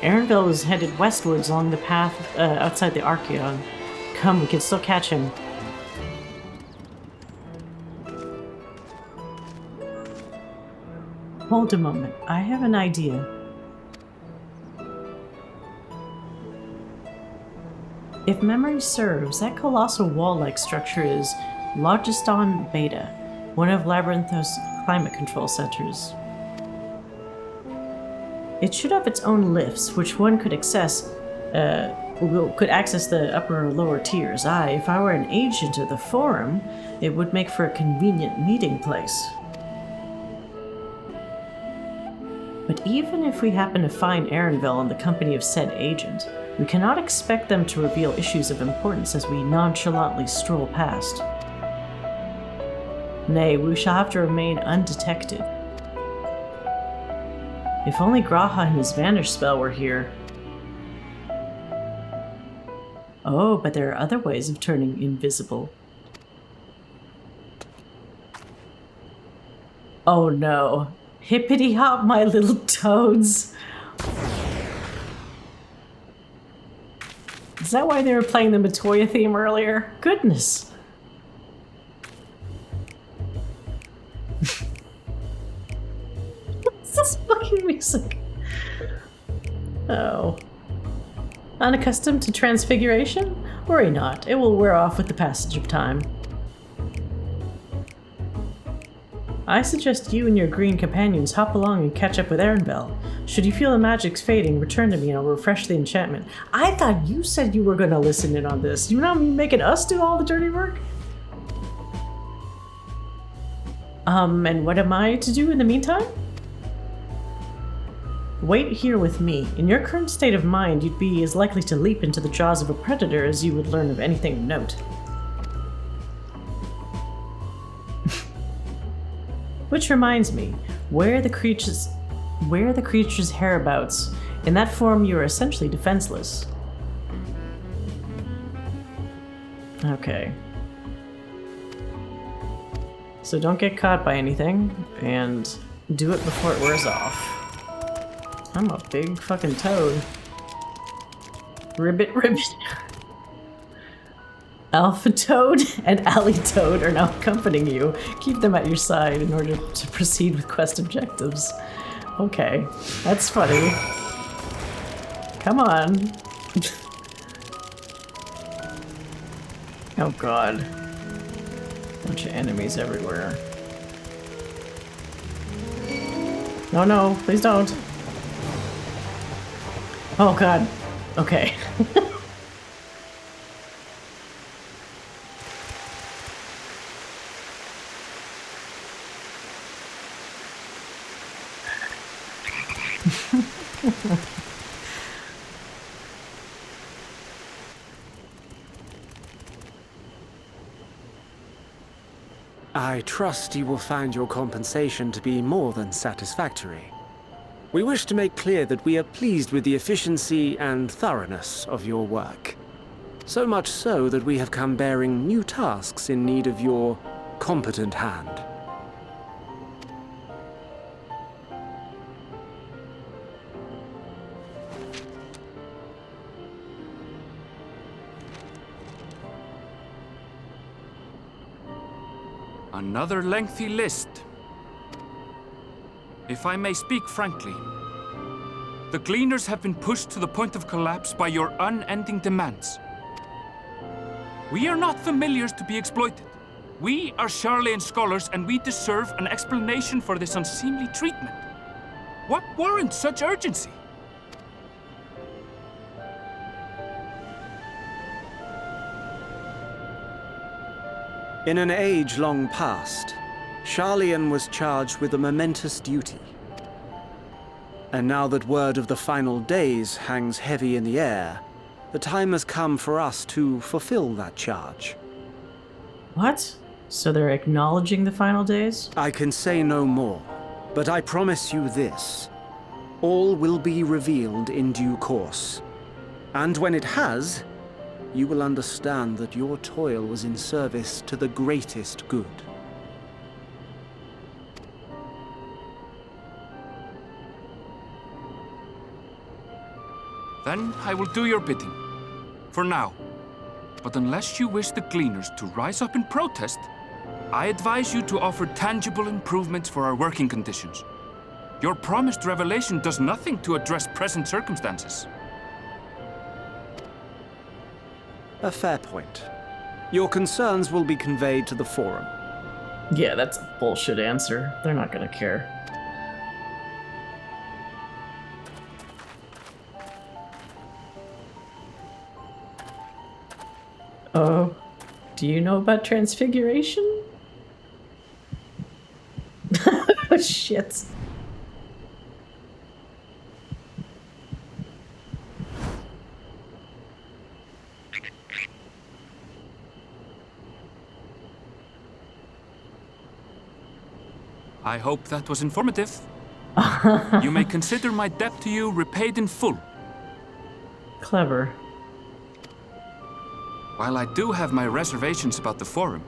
Aaronville was headed westwards along the path outside the Archeon. Come, we can still catch him. Hold a moment. I have an idea. If memory serves, that colossal wall-like structure is Logiston Beta, one of Labyrinthos' climate control centers. It should have its own lifts, which one could access the upper or lower tiers. If I were an agent of the Forum, it would make for a convenient meeting place. But even if we happen to find Aaronville in the company of said agent, we cannot expect them to reveal issues of importance as we nonchalantly stroll past. Nay, we shall have to remain undetected. If only Graha and his vanish spell were here. Oh, but there are other ways of turning invisible. Oh no. Hippity hop, my little toads. Is that why they were playing the Matoya theme earlier? Goodness. What's this fucking music? Oh. Unaccustomed to transfiguration? Worry not, it will wear off with the passage of time. I suggest you and your green companions hop along and catch up with Aaronville. Should you feel the magic's fading, return to me and I'll refresh the enchantment. I thought you said you were going to listen in on this. You know me making us do all the dirty work? And what am I to do in the meantime? Wait here with me. In your current state of mind, you'd be as likely to leap into the jaws of a predator as you would learn of anything of note. Which reminds me, where are the creature's hereabouts? In that form, you are essentially defenseless. Okay. So don't get caught by anything, and do it before it wears off. I'm a big fucking toad. Ribbit, ribbit. Alpha Toad and Alley Toad are now accompanying you. Keep them at your side in order to proceed with quest objectives. Okay, that's funny. Come on. Oh god. Bunch of enemies everywhere. No, no, please don't. Oh god. Okay. I trust you will find your compensation to be more than satisfactory. We wish to make clear that we are pleased with the efficiency and thoroughness of your work. So much so that we have come bearing new tasks in need of your competent hand. Another lengthy list. If I may speak frankly, the Gleaners have been pushed to the point of collapse by your unending demands. We are not familiars to be exploited. We are Sharlayan scholars and we deserve an explanation for this unseemly treatment. What warrants such urgency? In an age long past, Sharlayan was charged with a momentous duty. And now that word of the final days hangs heavy in the air, the time has come for us to fulfill that charge. What? So they're acknowledging the final days? I can say no more, but I promise you this. All will be revealed in due course. And when it has, you will understand that your toil was in service to the greatest good. Then I will do your bidding. For now. But unless you wish the Gleaners to rise up in protest, I advise you to offer tangible improvements for our working conditions. Your promised revelation does nothing to address present circumstances. A fair point. Your concerns will be conveyed to the Forum. Yeah, that's a bullshit answer. They're not gonna care. Oh, do you know about transfiguration? Shit. I hope that was informative. You may consider my debt to you repaid in full. Clever. While I do have my reservations about the Forum,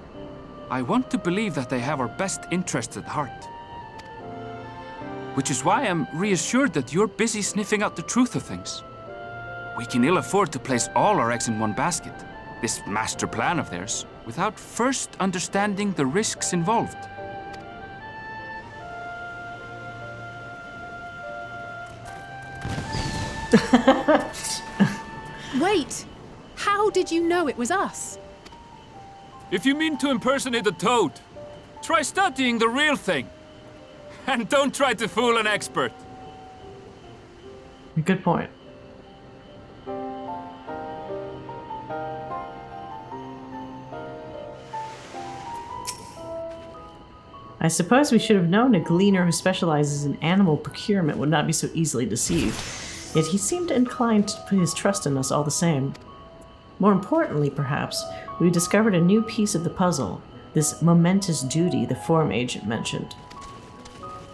I want to believe that they have our best interests at heart. Which is why I'm reassured that you're busy sniffing out the truth of things. We can ill afford to place all our eggs in one basket, this master plan of theirs, without first understanding the risks involved. Wait! How did you know it was us? If you mean to impersonate a toad, try studying the real thing. And don't try to fool an expert. Good point. I suppose we should have known a gleaner who specializes in animal procurement would not be so easily deceived. Yet he seemed inclined to put his trust in us all the same. More importantly, perhaps, we discovered a new piece of the puzzle, this momentous duty the Forum agent mentioned.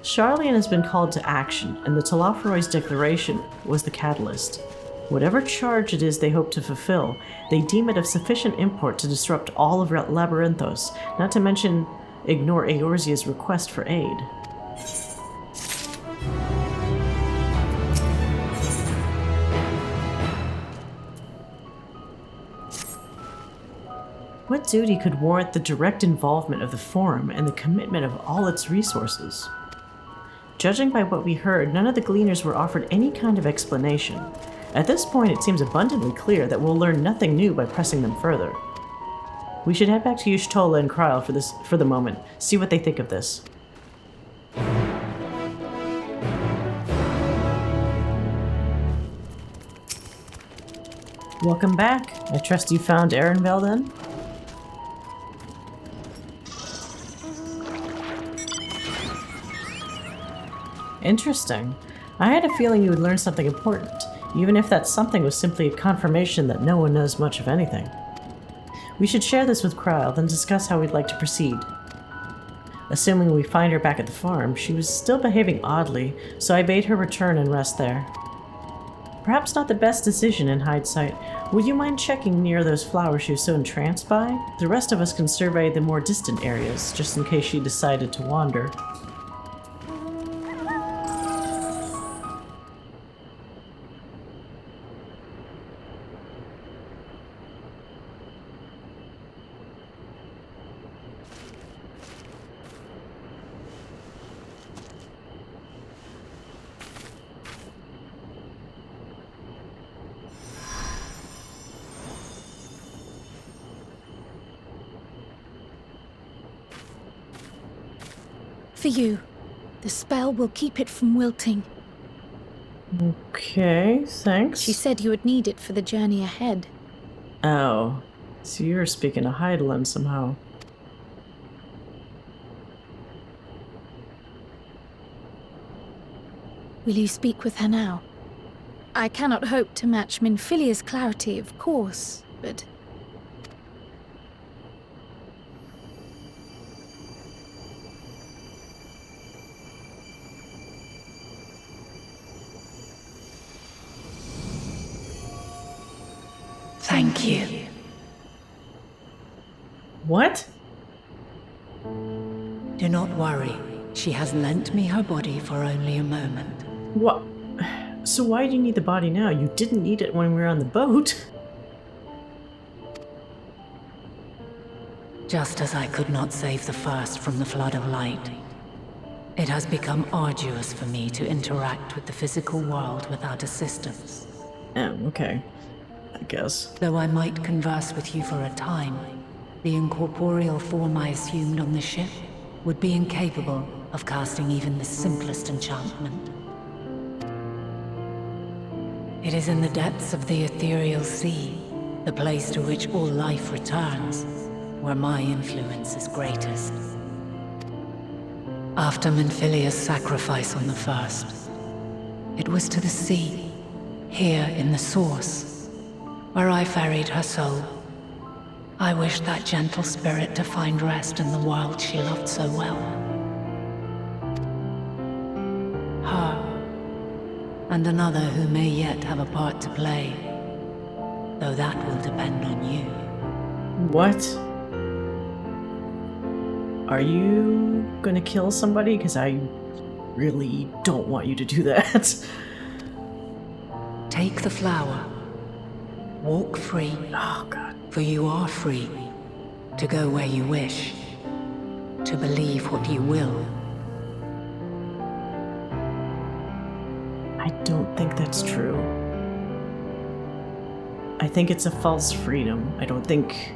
Charlian has been called to action, and the Telophoroid's declaration was the catalyst. Whatever charge it is they hope to fulfill, they deem it of sufficient import to disrupt all of Labyrinthos, not to mention ignore Eorzea's request for aid. What duty could warrant the direct involvement of the Forum and the commitment of all its resources? Judging by what we heard, none of the Gleaners were offered any kind of explanation. At this point, it seems abundantly clear that we'll learn nothing new by pressing them further. We should head back to Y'shtola and Kryl for the moment, see what they think of this. Welcome back. I trust you found Erenvel then? Interesting. I had a feeling you would learn something important, even if that something was simply a confirmation that no one knows much of anything. We should share this with Kryl, then discuss how we'd like to proceed. Assuming we find her back at the farm, she was still behaving oddly, so I bade her return and rest there. Perhaps not the best decision in hindsight. Would you mind checking near those flowers she was so entranced by? The rest of us can survey the more distant areas, just in case she decided to wander. For you. The spell will keep it from wilting. Okay, thanks. She said you would need it for the journey ahead. Oh, so you're speaking to Heidelin somehow. Will you speak with her now? I cannot hope to match Minfilia's clarity, of course, but... Thank you. What? Do not worry. She has lent me her body for only a moment. What? So why do you need the body now? You didn't need it when we were on the boat. Just as I could not save the first from the flood of light, it has become arduous for me to interact with the physical world without assistance. Oh, okay. I guess. Though I might converse with you for a time, the incorporeal form I assumed on the ship would be incapable of casting even the simplest enchantment. It is in the depths of the ethereal sea, the place to which all life returns, where my influence is greatest. After Menphilia's sacrifice on the first, it was to the sea, here in the source, where I ferried her soul. I wished that gentle spirit to find rest in the world she loved so well. Her, and another who may yet have a part to play, though that will depend on you. What? Are you gonna kill somebody? Because I really don't want you to do that. Take the flower. Walk free. Oh, God. For you are free to go where you wish, to believe what you will. I don't think that's true. I think it's a false freedom. I don't think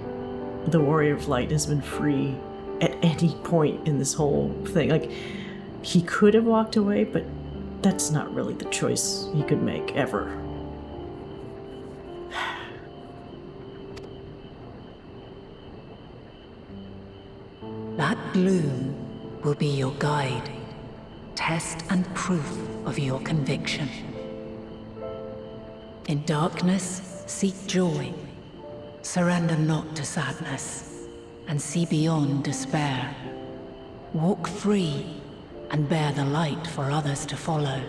the Warrior of Light has been free at any point in this whole thing. Like, he could have walked away, but that's not really the choice he could make, ever. That bloom will be your guide, test and proof of your conviction. In darkness, seek joy. Surrender not to sadness, and see beyond despair. Walk free, and bear the light for others to follow.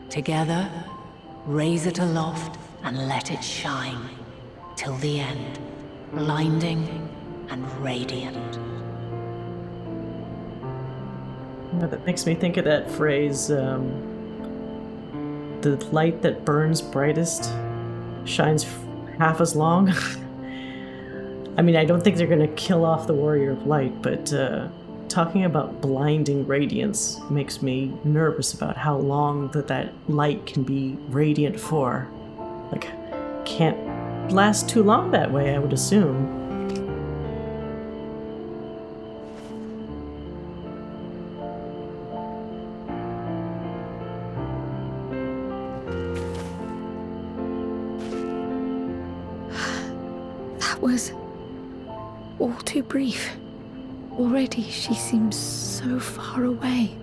Together, raise it aloft and let it shine, till the end, blinding and radiant. That makes me think of that phrase, the light that burns brightest shines half as long. I mean, I don't think they're going to kill off the Warrior of Light, but talking about blinding radiance makes me nervous about how long that light can be radiant for. Like, can't last too long that way, I would assume. That was all too brief. Already she seems so far away.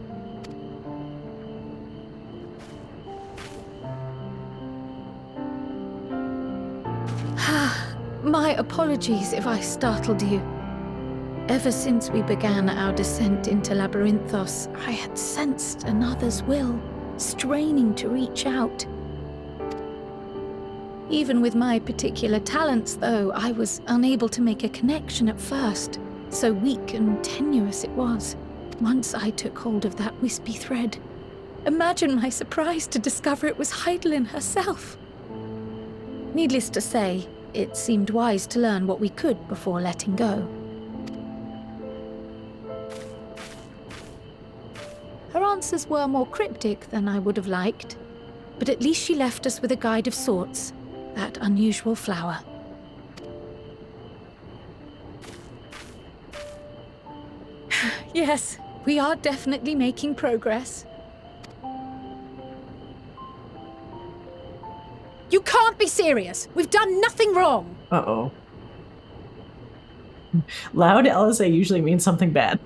My apologies if I startled you. Ever since we began our descent into Labyrinthos, I had sensed another's will, straining to reach out. Even with my particular talents, though, I was unable to make a connection at first. So weak and tenuous it was, once I took hold of that wispy thread. Imagine my surprise to discover it was Heidelin herself. Needless to say, it seemed wise to learn what we could before letting go. Her answers were more cryptic than I would have liked, but at least she left us with a guide of sorts, that unusual flower. Yes, we are definitely making progress. You can't be serious! We've done nothing wrong! Uh-oh. Loud LSA usually means something bad.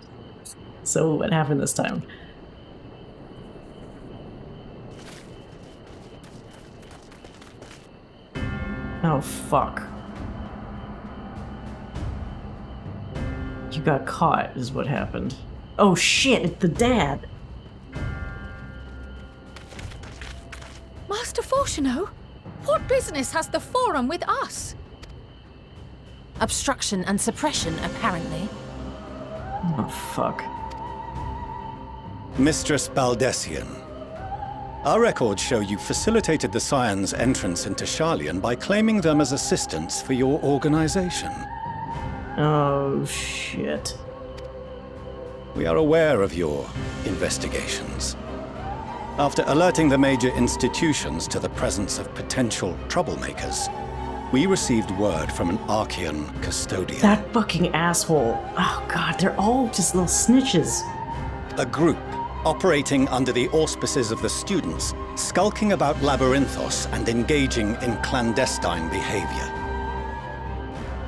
So what happened this time? Oh, fuck. You got caught, is what happened. Oh shit, it's the dad! Master Fourchenault? What business has the Forum with us? Obstruction and suppression, apparently. Oh, fuck. Mistress Baldessian, our records show you facilitated the Scions' entrance into Sharlayan by claiming them as assistants for your organization. Oh, shit. We are aware of your investigations. After alerting the major institutions to the presence of potential troublemakers, we received word from an Archean custodian. That fucking asshole. Oh god, they're all just little snitches. A group operating under the auspices of the students, skulking about Labyrinthos and engaging in clandestine behavior.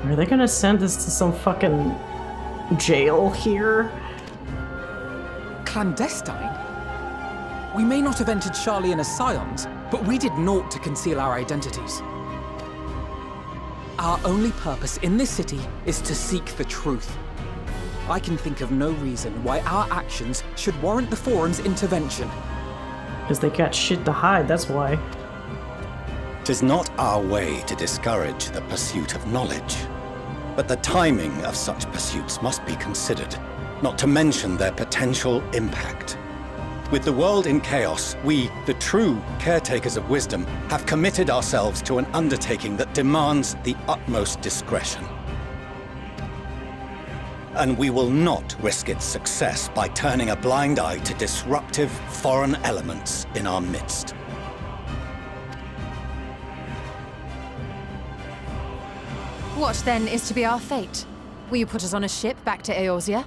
Are they gonna send us to some fucking jail here? Clandestine? We may not have entered Sharlayan as Scions, but we did naught to conceal our identities. Our only purpose in this city is to seek the truth. I can think of no reason why our actions should warrant the Forum's intervention. Because they got shit to hide, that's why. 'Tis not our way to discourage the pursuit of knowledge, but the timing of such pursuits must be considered, not to mention their potential impact. With the world in chaos, we, the true caretakers of wisdom, have committed ourselves to an undertaking that demands the utmost discretion. And we will not risk its success by turning a blind eye to disruptive foreign elements in our midst. What, then, is to be our fate? Will you put us on a ship back to Eorzea?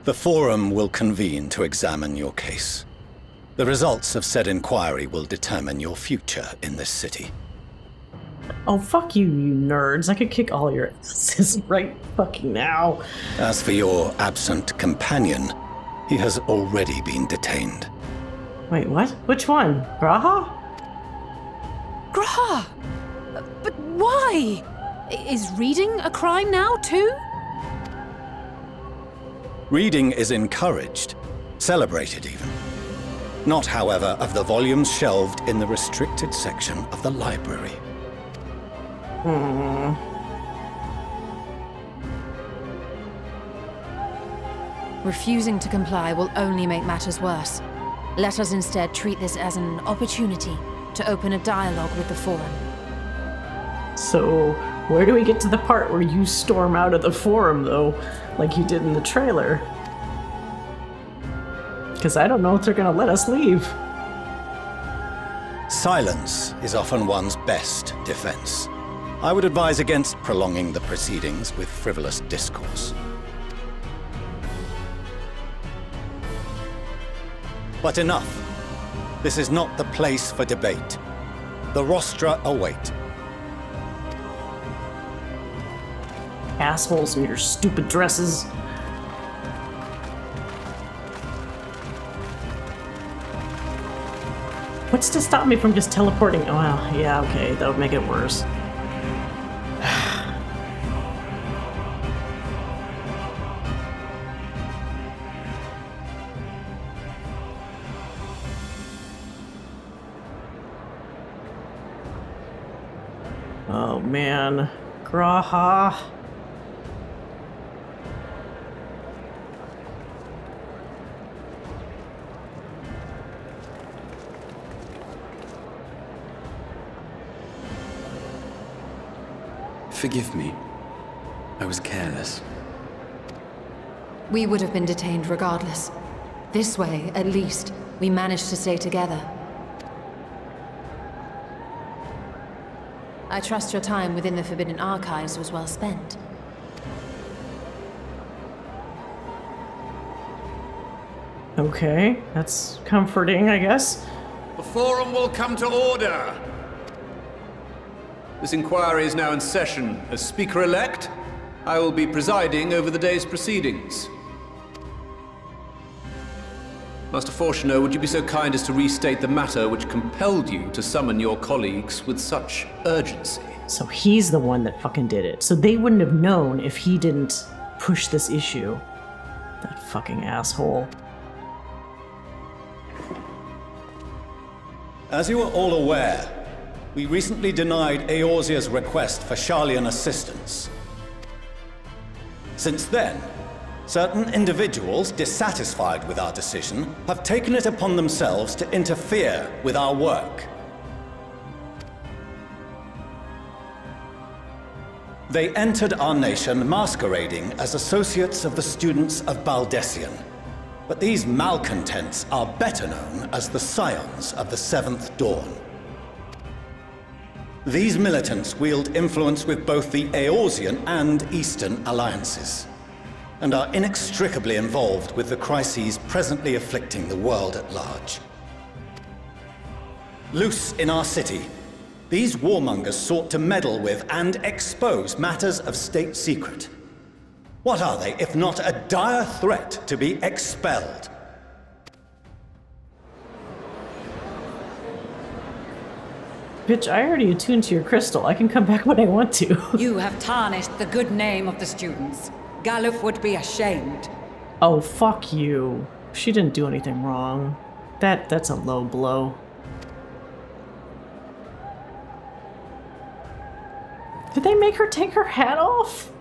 The Forum will convene to examine your case. The results of said inquiry will determine your future in this city. Oh, fuck you, you nerds. I could kick all your asses right fucking now. As for your absent companion, he has already been detained. Wait, what? Which one? Graha? Graha! But why? Is reading a crime now, too? Reading is encouraged, celebrated even. Not, however, of the volumes shelved in the restricted section of the library. Refusing to comply will only make matters worse. Let us instead treat this as an opportunity to open a dialogue with the Forum. So, where do we get to the part where you storm out of the Forum, though? Like you did in the trailer? Because I don't know if they're gonna let us leave. Silence is often one's best defense. I would advise against prolonging the proceedings with frivolous discourse. But enough. This is not the place for debate. The rostra await. Assholes in your stupid dresses. What's to stop me from just teleporting? Oh, well, yeah, okay, that would make it worse. Oh man, Graha. Forgive me. I was careless. We would have been detained regardless. This way, at least, we managed to stay together. I trust your time within the Forbidden Archives was well spent. Okay, that's comforting, I guess. The Forum will come to order. This inquiry is now in session. As Speaker-elect, I will be presiding over the day's proceedings. Master Fourchenault, would you be so kind as to restate the matter which compelled you to summon your colleagues with such urgency? So he's the one that fucking did it. So they wouldn't have known if he didn't push this issue. That fucking asshole. As you are all aware, we recently denied Eorzea's request for Sharlayan assistance. Since then, certain individuals dissatisfied with our decision have taken it upon themselves to interfere with our work. They entered our nation masquerading as associates of the students of Baldessian. But these malcontents are better known as the Scions of the Seventh Dawn. These militants wield influence with both the Eorzean and Eastern alliances, and are inextricably involved with the crises presently afflicting the world at large. Loose in our city, these warmongers sought to meddle with and expose matters of state secret. What are they, if not a dire threat to be expelled? Bitch, I already attuned to your crystal. I can come back when I want to. You have tarnished the good name of the students. Galuf would be ashamed. Oh, fuck you. She didn't do anything wrong. That's a low blow. Did they make her take her hat off?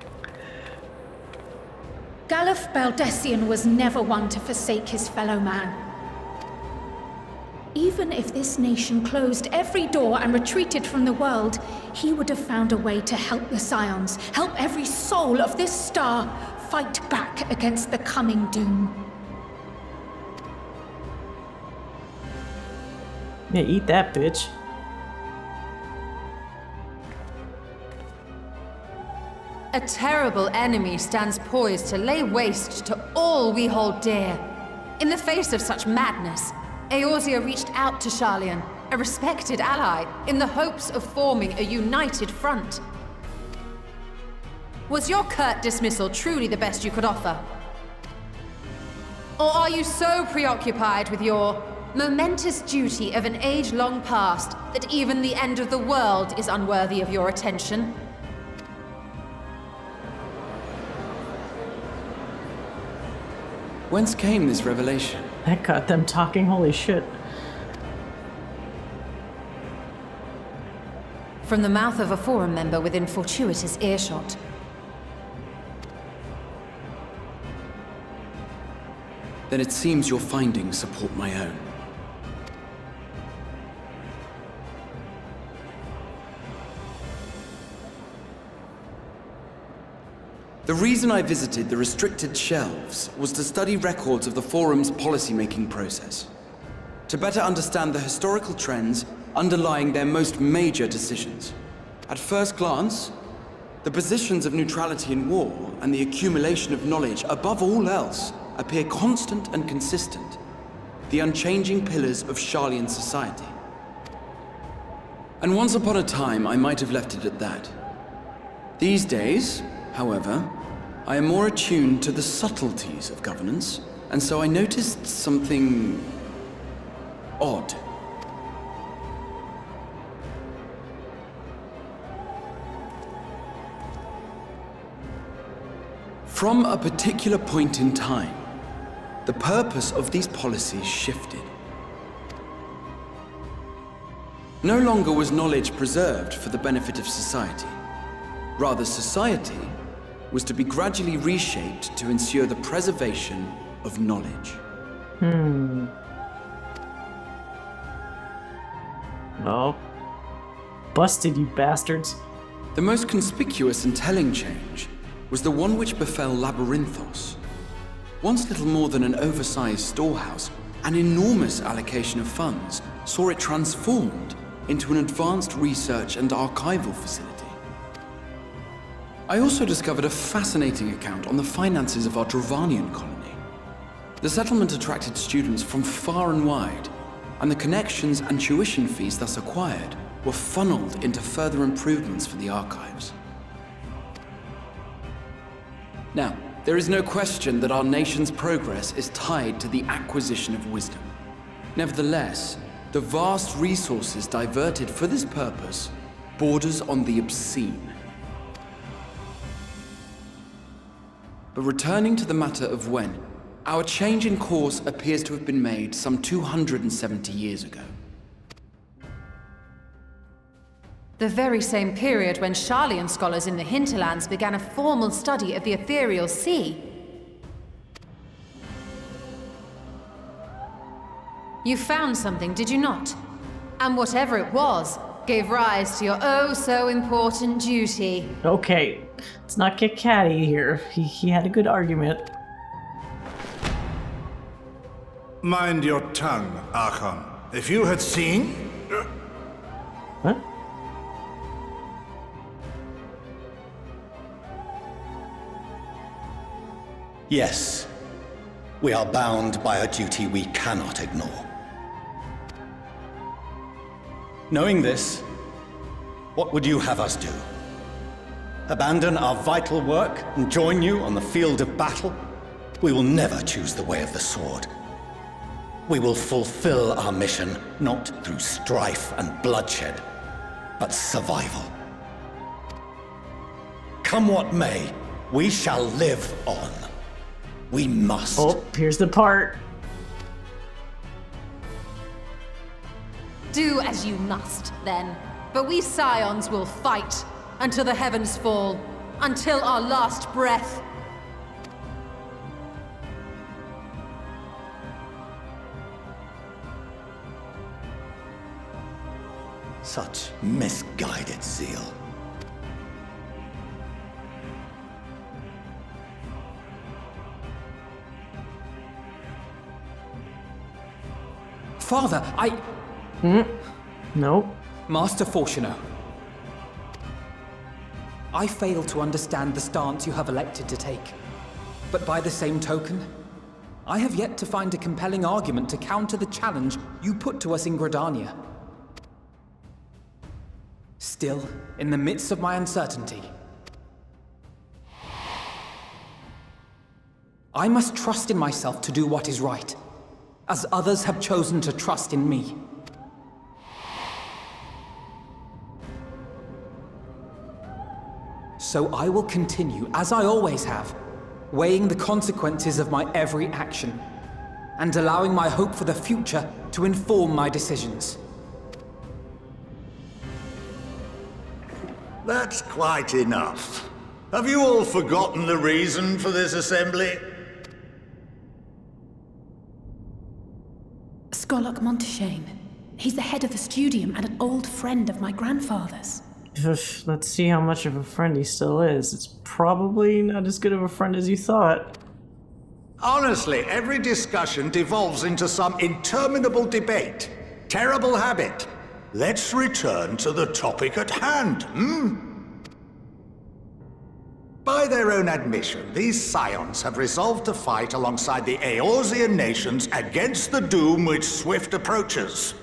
Galuf Baldessian was never one to forsake his fellow man. Even if this nation closed every door and retreated from the world, he would have found a way to help the Scions, help every soul of this star fight back against the coming doom. Yeah, eat that, bitch. A terrible enemy stands poised to lay waste to all we hold dear. In the face of such madness, Eorzea reached out to Sharlayan, a respected ally, in the hopes of forming a united front. Was your curt dismissal truly the best you could offer? Or are you so preoccupied with your momentous duty of an age long past that even the end of the world is unworthy of your attention? Whence came this revelation? That got them talking, holy shit. From the mouth of a forum member within fortuitous earshot. Then it seems your findings support my own. The reason I visited the restricted shelves was to study records of the Forum's policymaking process, to better understand the historical trends underlying their most major decisions. At first glance, the positions of neutrality in war and the accumulation of knowledge above all else appear constant and consistent, the unchanging pillars of Sharlayan society. And once upon a time, I might have left it at that. These days, however, I am more attuned to the subtleties of governance, and so I noticed something odd. From a particular point in time, the purpose of these policies shifted. No longer was knowledge preserved for the benefit of society. Rather, society was to be gradually reshaped to ensure the preservation of knowledge. Oh. Busted, you bastards. The most conspicuous and telling change was the one which befell Labyrinthos. Once little more than an oversized storehouse, an enormous allocation of funds saw it transformed into an advanced research and archival facility. I also discovered a fascinating account on the finances of our Dravanian colony. The settlement attracted students from far and wide, and the connections and tuition fees thus acquired were funneled into further improvements for the archives. Now, there is no question that our nation's progress is tied to the acquisition of wisdom. Nevertheless, the vast resources diverted for this purpose borders on the obscene. But returning to the matter of when, our change in course appears to have been made some 270 years ago. The very same period when Sharlayan scholars in the hinterlands began a formal study of the ethereal sea. You found something, did you not? And whatever it was, gave rise to your oh-so-important duty. Okay, let's not get catty here. He had a good argument. Mind your tongue, Archon. If you had seen... What? Yes, we are bound by a duty we cannot ignore. Knowing this, what would you have us do? Abandon our vital work and join you on the field of battle? We will never choose the way of the sword. We will fulfill our mission not through strife and bloodshed, but survival. Come what may, we shall live on. We must. Oh, here's the part. Do as you must, then. But we Scions will fight until the heavens fall, until our last breath. Such misguided zeal. Father, Nope. Master Fourchenault. I fail to understand the stance you have elected to take. But by the same token, I have yet to find a compelling argument to counter the challenge you put to us in Gridania. Still, in the midst of my uncertainty, I must trust in myself to do what is right, as others have chosen to trust in me. So I will continue, as I always have, weighing the consequences of my every action, and allowing my hope for the future to inform my decisions. That's quite enough. Have you all forgotten the reason for this assembly? Skolok Monteshane. He's the head of the Studium and an old friend of my grandfather's. Let's see how much of a friend he still is. It's probably not as good of a friend as you thought. Honestly, every discussion devolves into some interminable debate. Terrible habit. Let's return to the topic at hand, By their own admission, these Scions have resolved to fight alongside the Eorzean nations against the doom which swift approaches.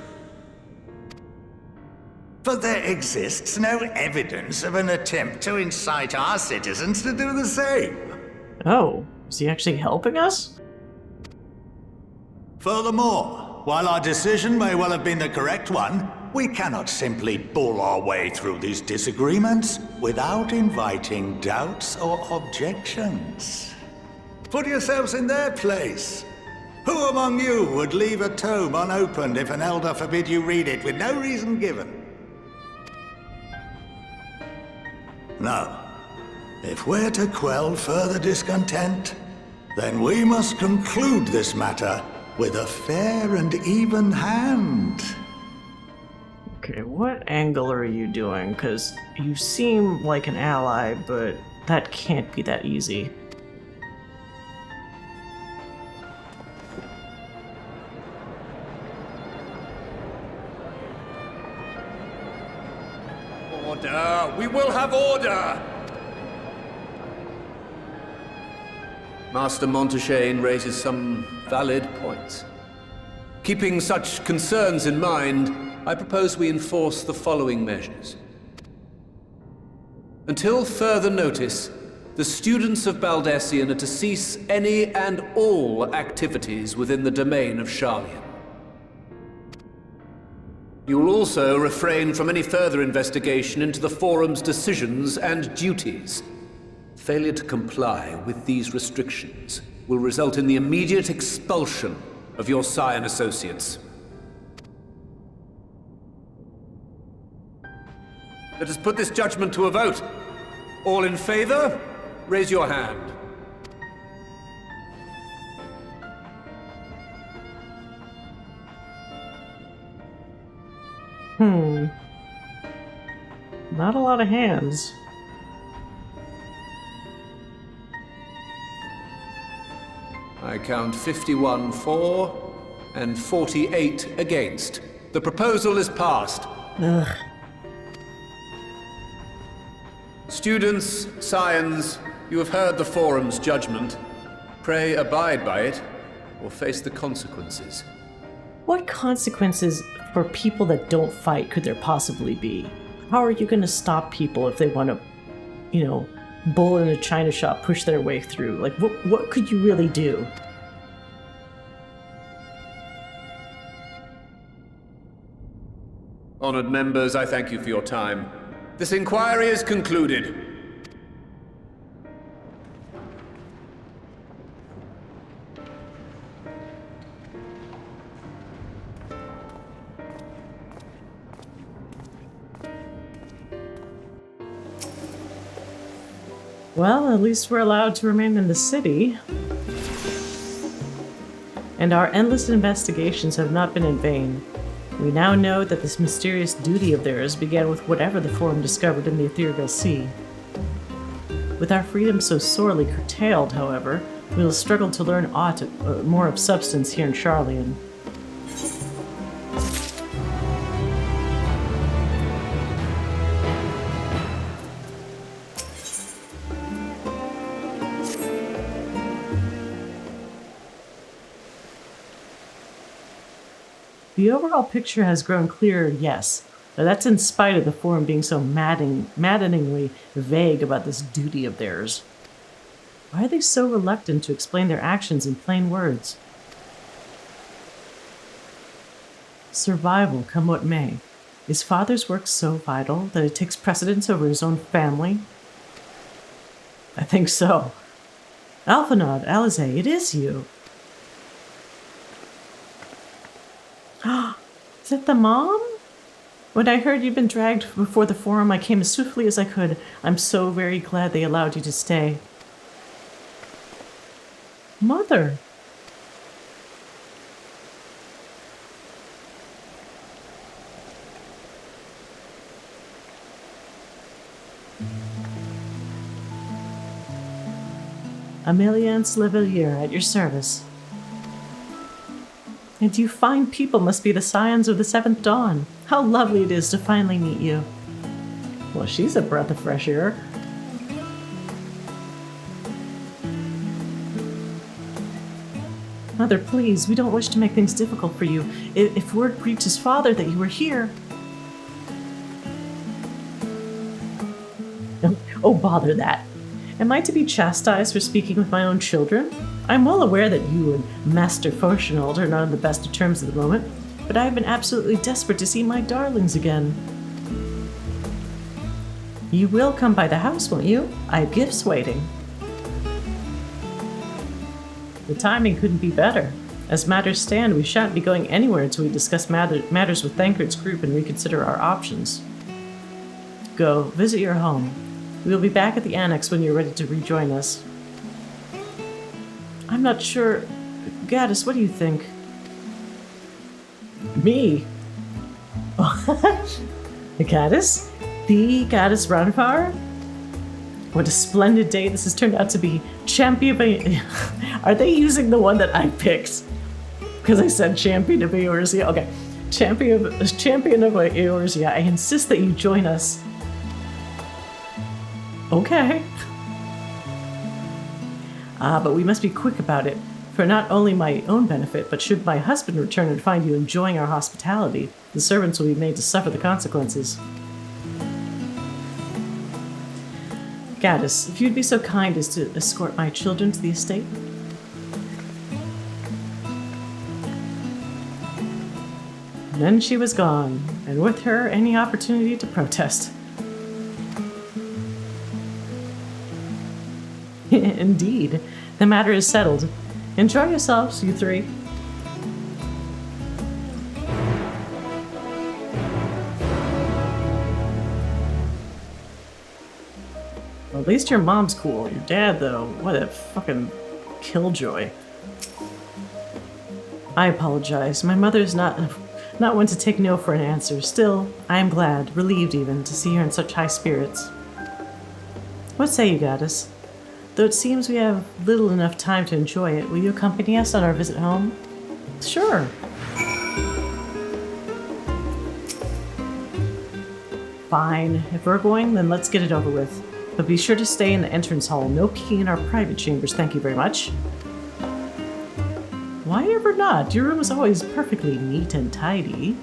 But there exists no evidence of an attempt to incite our citizens to do the same. Oh, is he actually helping us? Furthermore, while our decision may well have been the correct one, we cannot simply bull our way through these disagreements without inviting doubts or objections. Put yourselves in their place. Who among you would leave a tome unopened if an elder forbid you read it with no reason given? No. If we're to quell further discontent, then we must conclude this matter with a fair and even hand. Okay, what angle are you doing? Because you seem like an ally, but that can't be that easy. Order! We will have order! Master Monteshane raises some valid points. Keeping such concerns in mind, I propose we enforce the following measures. Until further notice, the students of Baldesion are to cease any and all activities within the domain of Sharlayan. You will also refrain from any further investigation into the Forum's decisions and duties. Failure to comply with these restrictions will result in the immediate expulsion of your Scion associates. Let us put this judgment to a vote. All in favor, raise your hand. Not a lot of hands. I count 51 for and 48 against. The proposal is passed. Ugh. Students, Scions, you have heard the Forum's judgment. Pray abide by it, or face the consequences. What consequences for people that don't fight could there possibly be? How are you going to stop people if they want to, bull in a china shop, push their way through? Like, what could you really do? Honored members, I thank you for your time. This inquiry is concluded. Well, at least we're allowed to remain in the city. And our endless investigations have not been in vain. We now know that this mysterious duty of theirs began with whatever the Forum discovered in the Ethereal Sea. With our freedom so sorely curtailed, however, we will struggle to learn aught more of substance here in Sharlayan. The overall picture has grown clearer, yes, but that's in spite of the Forum being so maddeningly vague about this duty of theirs. Why are they so reluctant to explain their actions in plain words? Survival, come what may. Is Father's work so vital that it takes precedence over his own family? I think so. Alphanod, Alize, it is you. Is it the mom? When I heard you'd been dragged before the Forum, I came as swiftly as I could. I'm so very glad they allowed you to stay. Mother. Ameliance Levelier at your service. And you fine people must be the Scions of the Seventh Dawn. How lovely it is to finally meet you. Well, she's a breath of fresh air. Mother, please, we don't wish to make things difficult for you. If word reaches Father that you were here... Oh, bother that. Am I to be chastised for speaking with my own children? I'm well aware that you and Master Fourchenault are not on the best of terms at the moment, but I have been absolutely desperate to see my darlings again. You will come by the house, won't you? I have gifts waiting. The timing couldn't be better. As matters stand, we shan't be going anywhere until we discuss matters with Thancred's group and reconsider our options. Go, visit your home. We will be back at the Annex when you're ready to rejoin us. I'm not sure. Gaddis, what do you think? Me? Gaddis? The Gaddis Ranfar? What a splendid day this has turned out to be. Champion... Are they using the one that I picked? Because I said Champion of Eorzea. Okay. Champion of Eorzea. I insist that you join us. Okay. But we must be quick about it, for not only my own benefit, but should my husband return and find you enjoying our hospitality, the servants will be made to suffer the consequences. Gaddis, if you'd be so kind as to escort my children to the estate. Then she was gone, and with her any opportunity to protest. Indeed, the matter is settled. Enjoy yourselves, you three. Well, at least your mom's cool. Your dad, though, what a fucking killjoy. I apologize. My mother's not one to take no for an answer. Still, I am glad, relieved even, to see her in such high spirits. What say you, goddess? Though it seems we have little enough time to enjoy it, will you accompany us on our visit home? Sure. Fine. If we're going, then let's get it over with. But be sure to stay in the entrance hall. No peeking in our private chambers, thank you very much. Why ever not? Your room is always perfectly neat and tidy.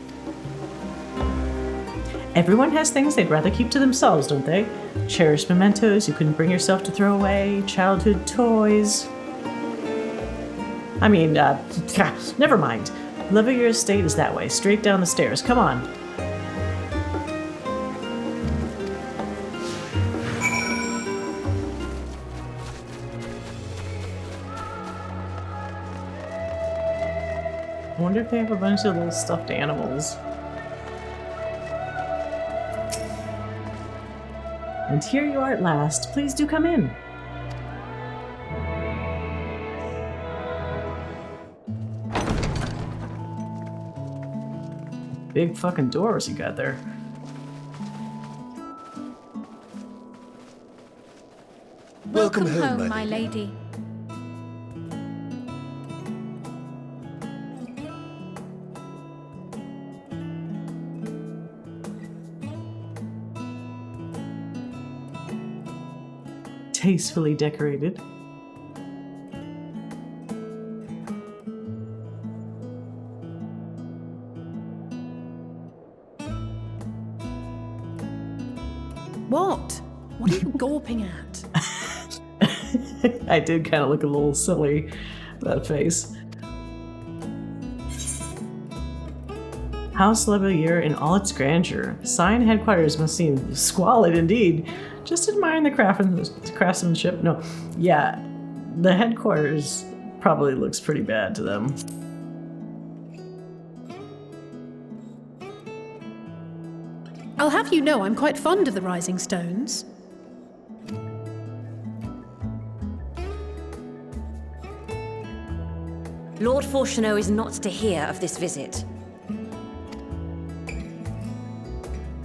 Everyone has things they'd rather keep to themselves, don't they? Cherished mementos you couldn't bring yourself to throw away, childhood toys. I mean, never mind. Love of your estate is that way, straight down the stairs. Come on. I wonder if they have a bunch of little stuffed animals. And here you are at last. Please do come in. Big fucking doors you got there. Welcome home, my lady. Tastefully decorated. What? What are you gawping at? I did kind of look a little silly, that face. House Leveilleur in all its grandeur. Scion headquarters must seem squalid indeed. Just admiring the craftsmanship. No, yeah, the headquarters probably looks pretty bad to them. I'll have you know I'm quite fond of the Rising Stones. Lord Fourchenault is not to hear of this visit.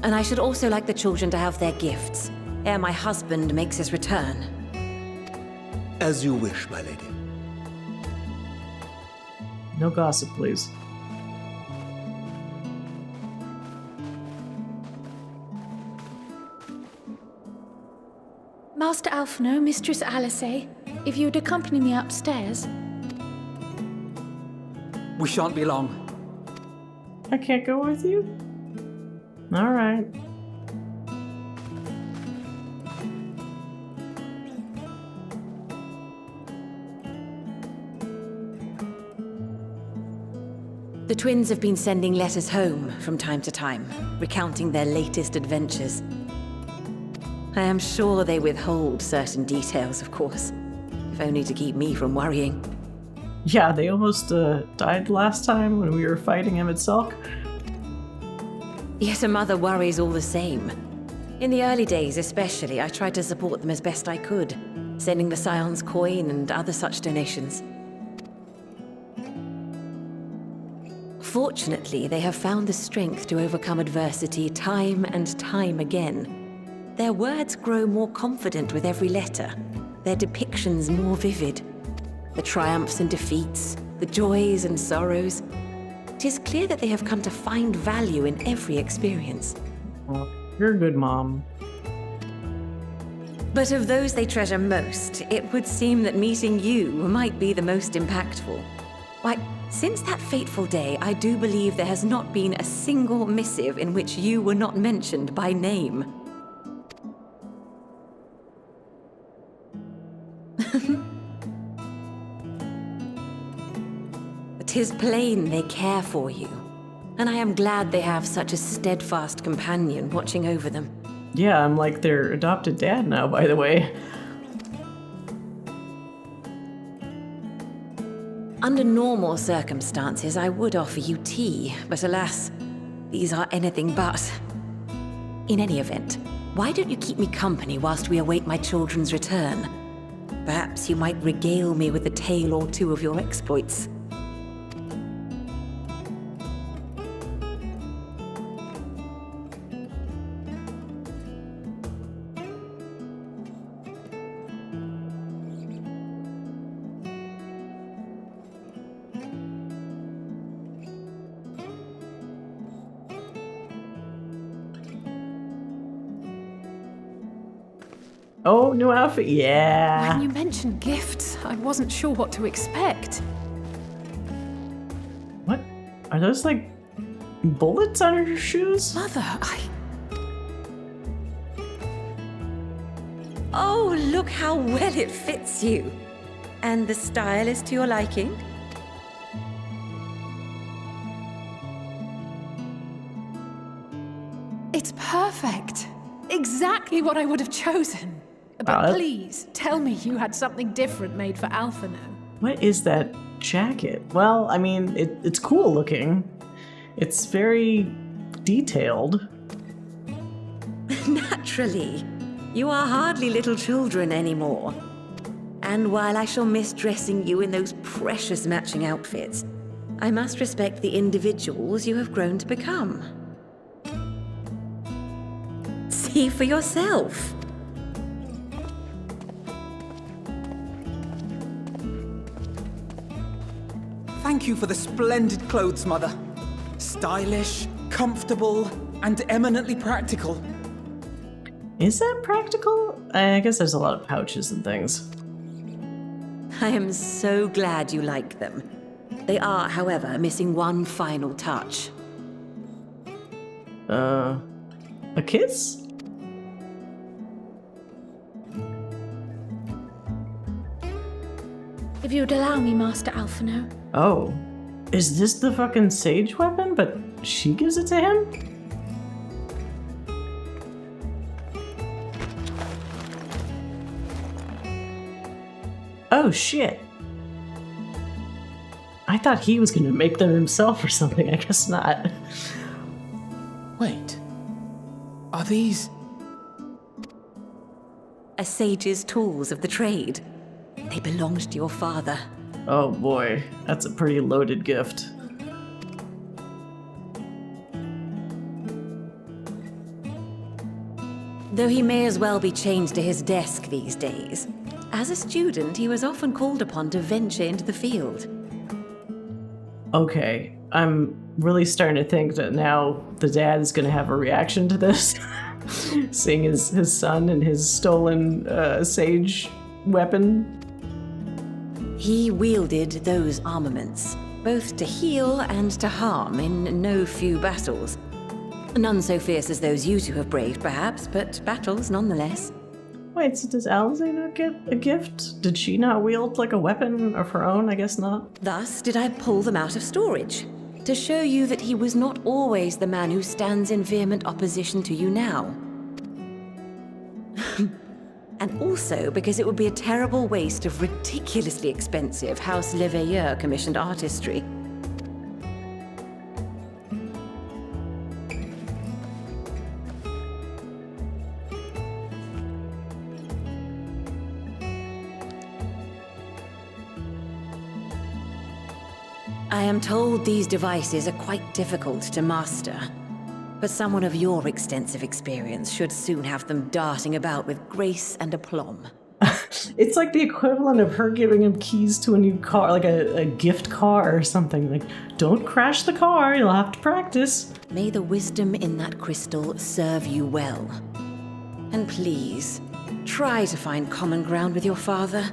And I should also like the children to have their gifts, ere my husband makes his return. As you wish, my lady. No gossip, please. Master Alphino, Mistress Alice, if you would accompany me upstairs. We shan't be long. I can't go with you? Alright. The twins have been sending letters home from time to time, recounting their latest adventures. I am sure they withhold certain details, of course, if only to keep me from worrying. Yeah, they almost died last time when we were fighting emet-selch. Yet a mother worries all the same. In the early days especially, I tried to support them as best I could, sending the Scions coin and other such donations. Fortunately, they have found the strength to overcome adversity time and time again. Their words grow more confident with every letter, their depictions more vivid. The triumphs and defeats, the joys and sorrows. It is clear that they have come to find value in every experience. Well, you're a good mom. But of those they treasure most, it would seem that meeting you might be the most impactful. Why, since that fateful day, I do believe there has not been a single missive in which you were not mentioned by name. It is plain they care for you, and I am glad they have such a steadfast companion watching over them. Yeah, I'm like their adopted dad now, by the way. Under normal circumstances, I would offer you tea, but alas, these are anything but. In any event, Why don't you keep me company whilst we await my children's return? Perhaps you might regale me with a tale or two of your exploits. Oh, new outfit, yeah. When you mentioned gifts, I wasn't sure what to expect. What? Are those like bullets on your shoes? Mother, Oh, look how well it fits you. And the style is to your liking? It's perfect. Exactly what I would have chosen. But please, tell me you had something different made for Alphinaud. What is that jacket? Well, I mean, it's cool looking. It's very detailed. Naturally. You are hardly little children anymore. And while I shall miss dressing you in those precious matching outfits, I must respect the individuals you have grown to become. See for yourself. Thank you for the splendid clothes, Mother. Stylish, comfortable, and eminently practical. Is that practical? I guess there's a lot of pouches and things. I am so glad you like them. They are, however, missing one final touch. A kiss? If you would allow me, Master Alphinaud. Oh. Is this the fucking sage weapon, but she gives it to him? Oh shit. I thought he was gonna make them himself or something. I guess not. Wait. Are these... A sage's tools of the trade. They belonged to your father. Oh boy, that's a pretty loaded gift. Though he may as well be chained to his desk these days, as a student he was often called upon to venture into the field. Okay, I'm really starting to think that now the dad is going to have a reaction to this. Seeing his son and his stolen sage weapon. He wielded those armaments, both to heal and to harm in no few battles. None so fierce as those you two have braved, perhaps, but battles nonetheless. Wait, so does Alize not get a gift? Did she not wield like a weapon of her own? I guess not. Thus did I pull them out of storage, to show you that he was not always the man who stands in vehement opposition to you now. And also because it would be a terrible waste of ridiculously expensive House Leveilleur commissioned artistry. I am told these devices are quite difficult to master, but someone of your extensive experience should soon have them darting about with grace and aplomb. It's like the equivalent of her giving him keys to a new car, like a gift car or something. Like, don't crash the car, you'll have to practice. May the wisdom in that crystal serve you well. And please, try to find common ground with your father,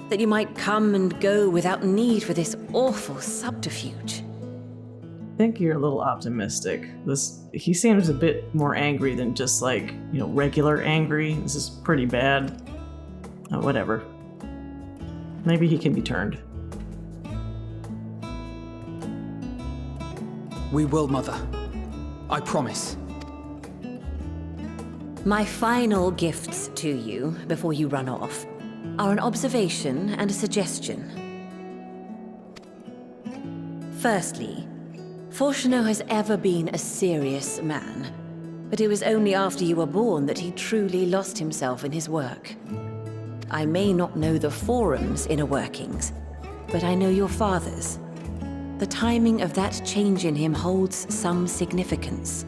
that you might come and go without need for this awful subterfuge. I think you're a little optimistic. He seems a bit more angry than just like, regular angry. This is pretty bad. Whatever. Maybe he can be turned. We will, Mother. I promise. My final gifts to you, before you run off, are an observation and a suggestion. Firstly, Fourchenault has ever been a serious man, But it was only after you were born that he truly lost himself in his work. I may not know the Forum's inner workings, but I know your father's. The timing of that change in him holds some significance.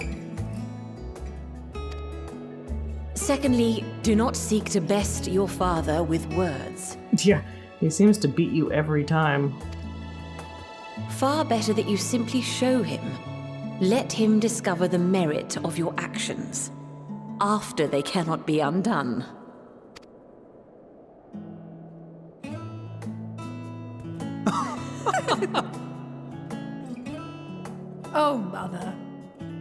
Secondly, do not seek to best your father with words. Yeah, he seems to beat you every time. Far better that you simply show him. Let him discover the merit of your actions, after they cannot be undone. Oh, Mother.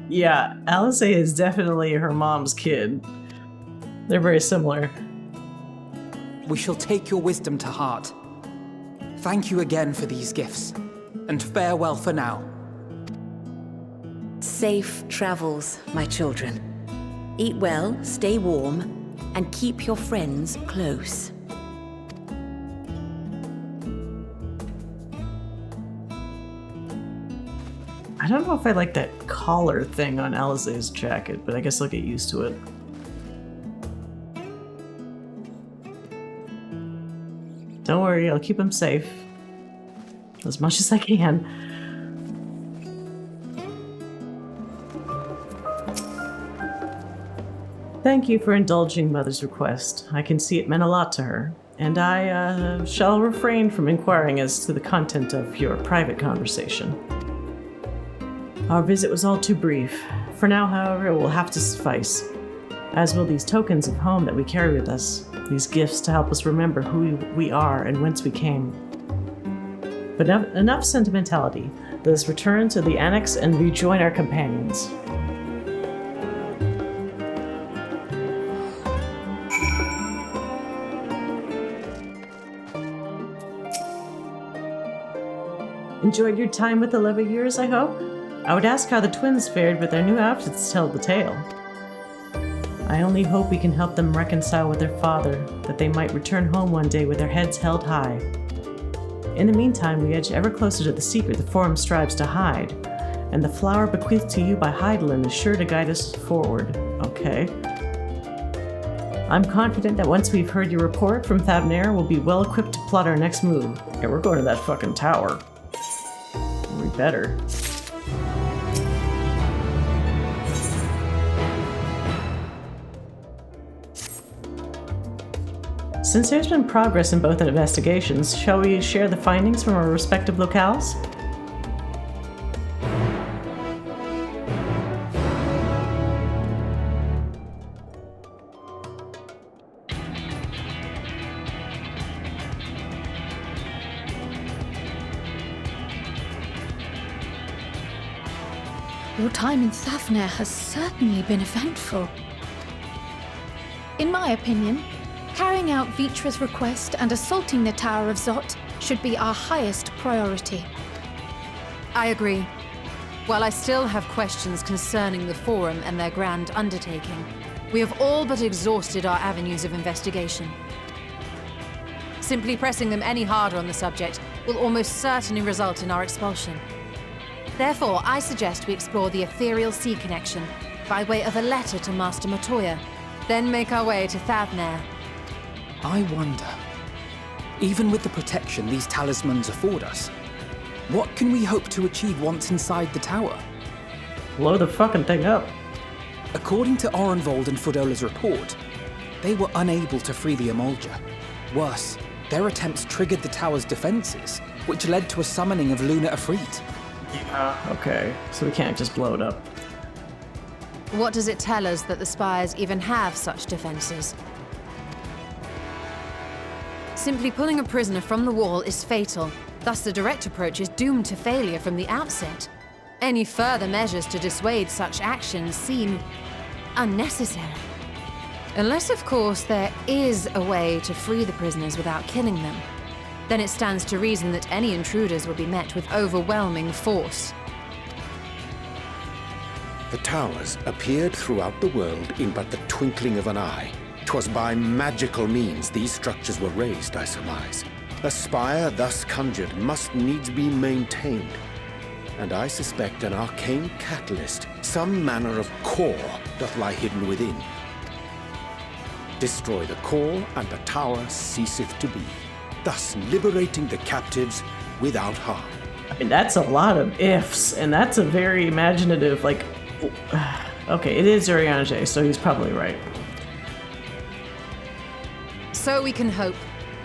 Yeah, Alice is definitely her mom's kid. They're very similar. We shall take your wisdom to heart. Thank you again for these gifts, and farewell for now. Safe travels, my children. Eat well, stay warm, and keep your friends close. I don't know if I like that collar thing on Alice's jacket, but I guess I'll get used to it. Don't worry, I'll keep him safe. As much as I can. Thank you for indulging Mother's request. I can see it meant a lot to her, and I shall refrain from inquiring as to the content of your private conversation. Our visit was all too brief. For now, however, it will have to suffice, as will these tokens of home that we carry with us, these gifts to help us remember who we are and whence we came. But enough sentimentality. Let us return to the annex and rejoin our companions. Enjoyed your time with the Levailleurs, I hope? I would ask how the twins fared, but their new outfits tell the tale. I only hope we can help them reconcile with their father, that they might return home one day with their heads held high. In the meantime, we edge ever closer to the secret the Forum strives to hide, and the flower bequeathed to you by Heidelin is sure to guide us forward. Okay. I'm confident that once we've heard your report from Thavnair, we'll be well equipped to plot our next move. Yeah, we're going to that fucking tower. We better. Since there's been progress in both investigations, shall we share the findings from our respective locales? Your time in Thavnair has certainly been eventful. In my opinion, carrying out Vitra's request and assaulting the Tower of Zot should be our highest priority. I agree. While I still have questions concerning the Forum and their grand undertaking, we have all but exhausted our avenues of investigation. Simply pressing them any harder on the subject will almost certainly result in our expulsion. Therefore, I suggest we explore the ethereal sea connection by way of a letter to Master Matoya, then make our way to Thavnair. I wonder, even with the protection these talismans afford us, what can we hope to achieve once inside the tower? Blow the fucking thing up. According to Orenvold and Frodola's report, they were unable to free the Emolja. Worse, their attempts triggered the tower's defenses, which led to a summoning of Luna Ifrit. Okay, so we can't just blow it up. What does it tell us that the Spires even have such defenses? Simply pulling a prisoner from the wall is fatal, thus the direct approach is doomed to failure from the outset. Any further measures to dissuade such actions seem unnecessary. Unless, of course, there is a way to free the prisoners without killing them. Then it stands to reason that any intruders will be met with overwhelming force. The towers appeared throughout the world in but the twinkling of an eye. 'Twas by magical means these structures were raised, I surmise. A spire thus conjured must needs be maintained. and I suspect an arcane catalyst, some manner of core, doth lie hidden within. Destroy the core, and the tower ceaseth to be, thus liberating the captives without harm. I mean, that's a lot of ifs, and that's a very imaginative, like... Okay, it is Urianger, so he's probably right. So we can hope.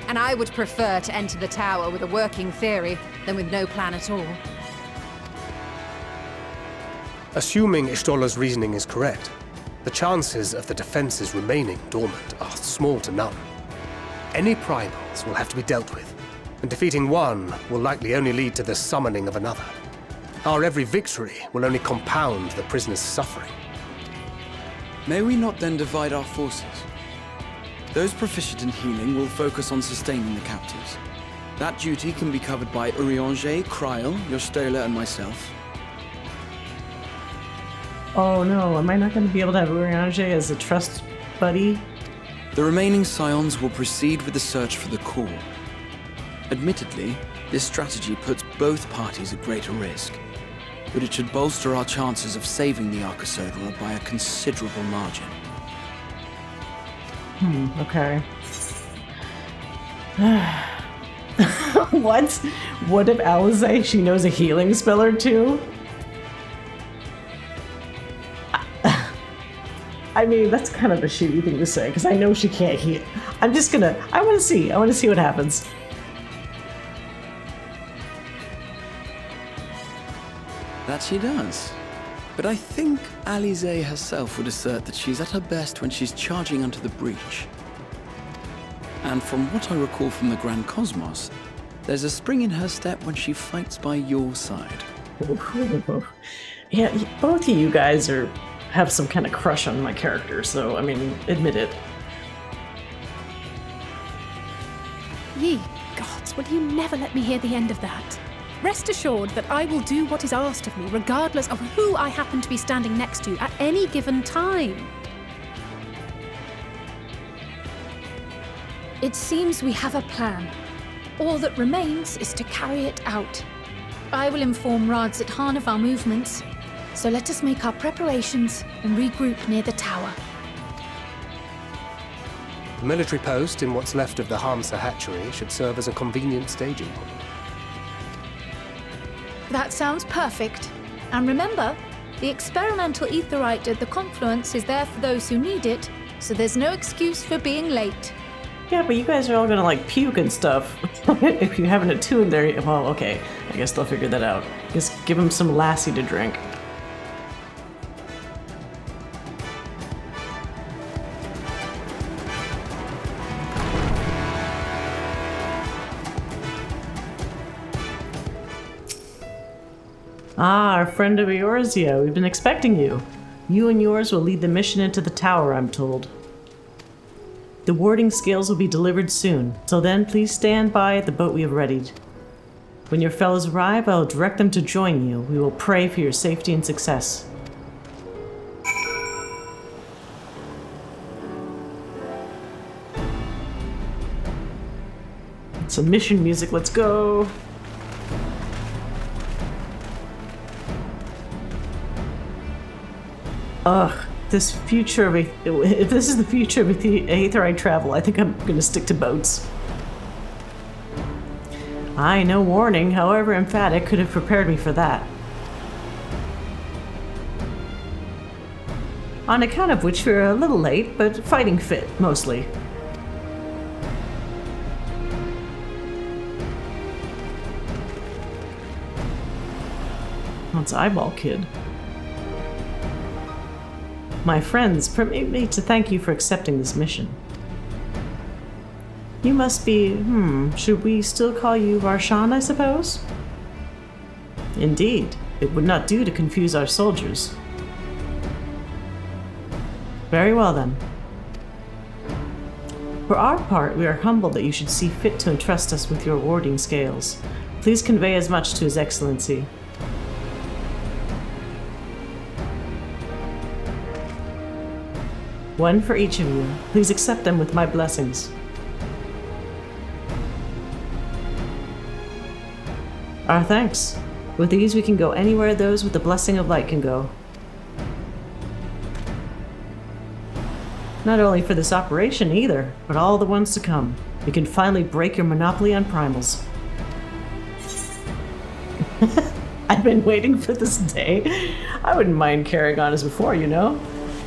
And I would prefer to enter the tower with a working theory than with no plan at all. Assuming Ishtola's reasoning is correct, the chances of the defenses remaining dormant are small to none. Any primals will have to be dealt with, and defeating one will likely only lead to the summoning of another. Our every victory will only compound the prisoner's suffering. May we not then divide our forces? Those proficient in healing will focus on sustaining the captives. That duty can be covered by Urianger, Kryl, Yostola, and myself. Oh no, am I not going to be able to have Urianger as a trust buddy? The remaining Scions will proceed with the search for the core. Admittedly, this strategy puts both parties at greater risk, but it should bolster our chances of saving the Arcosodra by a considerable margin. Okay. What? What if Alize, she knows a healing spell or two? I mean, that's kind of a shitty thing to say, because I know she can't heal. I want to see what happens. That she does. But I think Alize herself would assert that she's at her best when she's charging onto the breach. And from what I recall from the Grand Cosmos, there's a spring in her step when she fights by your side. Yeah, both of you guys have some kind of crush on my character, so, I mean, admit it. Ye gods, will you never let me hear the end of that? Rest assured that I will do what is asked of me, regardless of who I happen to be standing next to at any given time. It seems we have a plan. All that remains is to carry it out. I will inform Radzit-Han of our movements, so let us make our preparations and regroup near the tower. The military post in what's left of the Hamsa hatchery should serve as a convenient staging point. That sounds perfect. And remember, the experimental aetheryte at the confluence is there for those who need it, so there's no excuse for being late. Yeah, but you guys are all gonna like puke and stuff if you haven't attuned there. Well, okay, I guess they'll figure that out. Just give them some lassie to drink. Ah, our friend of Eorzea, we've been expecting you. You and yours will lead the mission into the tower, I'm told. The warding scales will be delivered soon. Till then, please stand by at the boat we have readied. When your fellows arrive, I will direct them to join you. We will pray for your safety and success. Some mission music, let's go! Ugh, this future of if this is the future of aetheryte travel, I think I'm gonna stick to boats. Aye, no warning, however emphatic, could have prepared me for that. On account of which we're a little late, but fighting fit, mostly. That's Eyeball Kid. My friends, permit me to thank you for accepting this mission. You must be, should we still call you Varshan, I suppose? Indeed, it would not do to confuse our soldiers. Very well then. For our part, we are humbled that you should see fit to entrust us with your warding scales. Please convey as much to His Excellency. One for each of you. Please accept them with my blessings. Our thanks. With these, we can go anywhere those with the blessing of light can go. Not only for this operation either, but all the ones to come. We can finally break your monopoly on primals. I've been waiting for this day. I wouldn't mind carrying on as before, you know?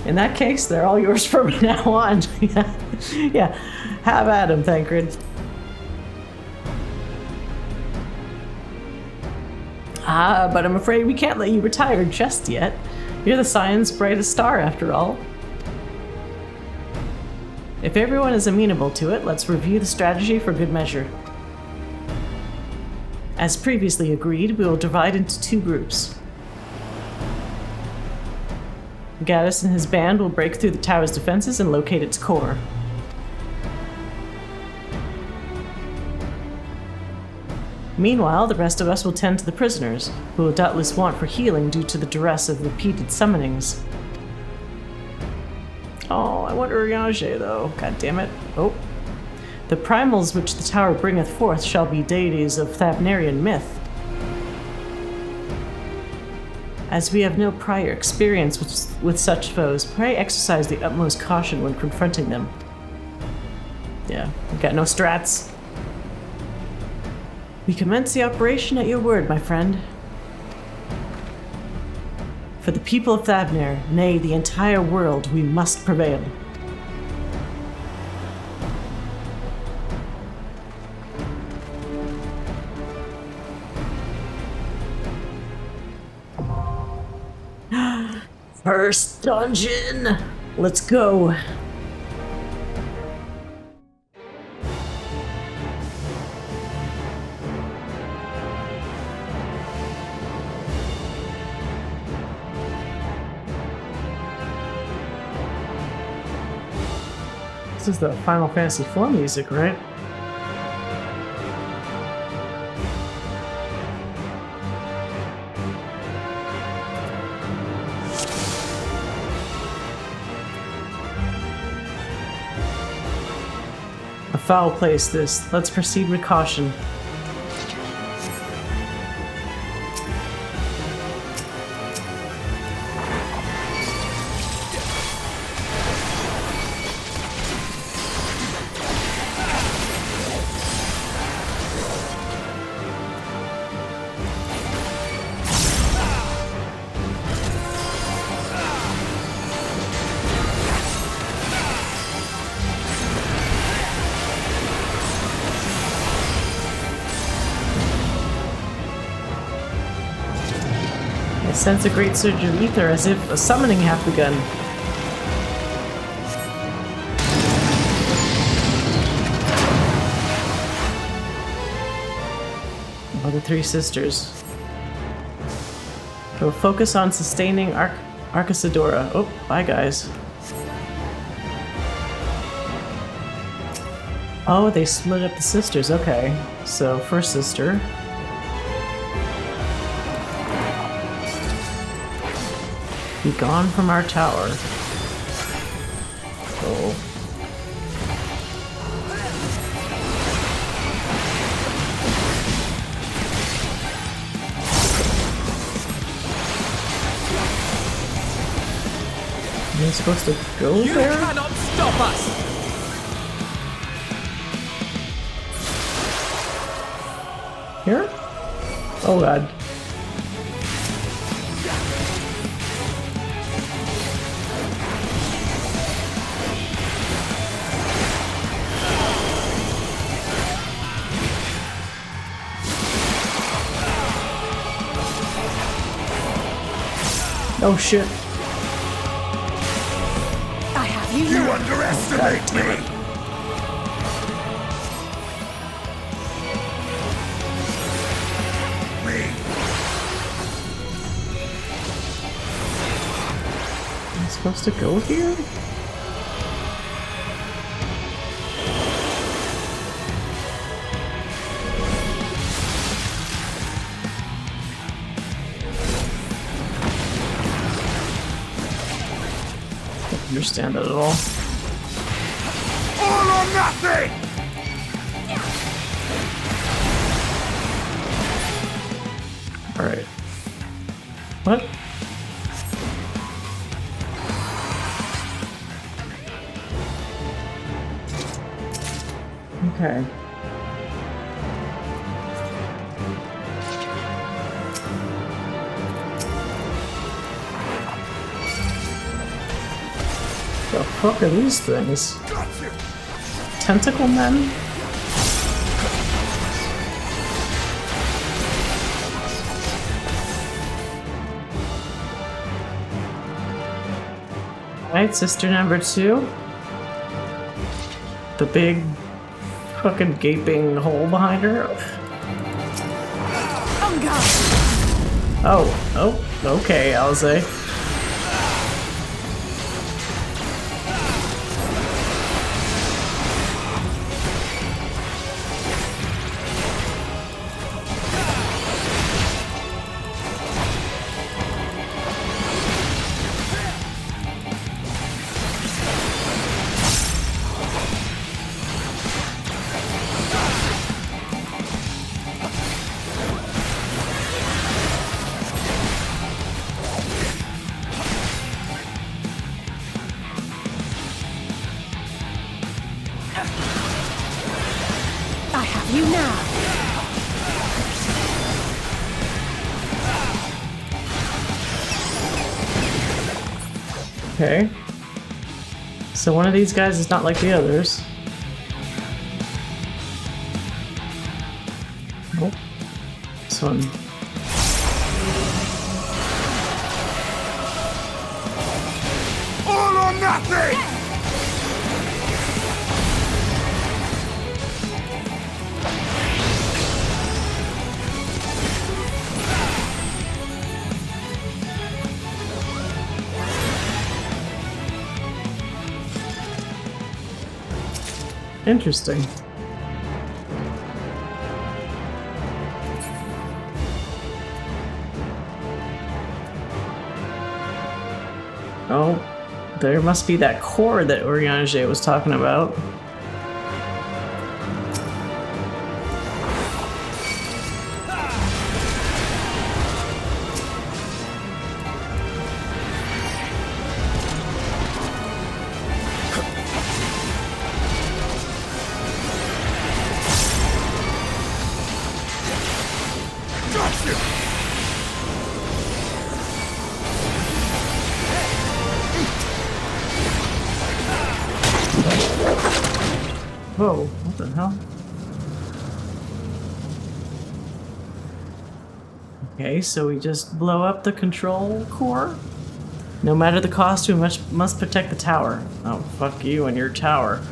In that case, they're all yours from now on. Yeah, have at 'em, Thancred. But I'm afraid we can't let you retire just yet. You're the Scion's brightest star, after all. If everyone is amenable to it, let's review the strategy for good measure. As previously agreed, we will divide into 2 groups. Gaddis and his band will break through the tower's defenses and locate its core. Meanwhile, the rest of us will tend to the prisoners, who will doubtless want for healing due to the duress of repeated summonings. Oh, I want Urianger, though. God damn it. Oh. The primals which the tower bringeth forth shall be deities of Thavnarian myth. As we have no prior experience with such foes, pray exercise the utmost caution when confronting them. Yeah, we got no strats. We commence the operation at your word, my friend. For the people of Thavnar, nay, the entire world, we must prevail. First dungeon! Let's go! This is the Final Fantasy IV music, right? A foul place, this. Let's proceed with caution. Sense a great surge of ether as if a summoning hath begun. Oh, the 3 sisters. We'll focus on sustaining Arcasadora. Oh, bye guys. Oh, they split up the sisters. Okay. So, first sister. Be gone from our tower. Oh. Am I supposed to go there? You cannot stop us! Here? Oh god. Oh shit. I have you. You underestimate me. Am I supposed to go here? Understand that at all. All or nothing! Alright. What? Okay. The fuck are these things? Tentacle men? Alright, sister number 2. The big fucking gaping hole behind her. Oh, okay, I'll say. I have you now. Okay. So one of these guys is not like the others. Nope. This one. All or nothing! Interesting. Oh, there must be that core that Oriange was talking about. Whoa, what the hell? Okay, so we just blow up the control core? No matter the cost, we must protect the tower. Oh, fuck you and your tower.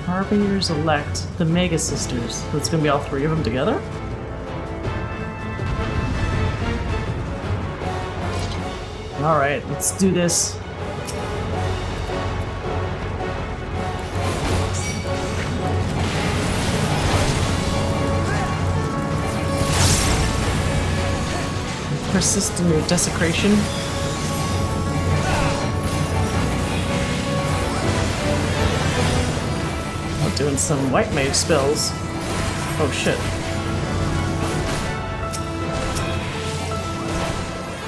Harbingers elect the Mega Sisters. So it's gonna be all 3 of them together? Alright, let's do this. Persist in your desecration. I'm doing some white mage spells. Oh shit.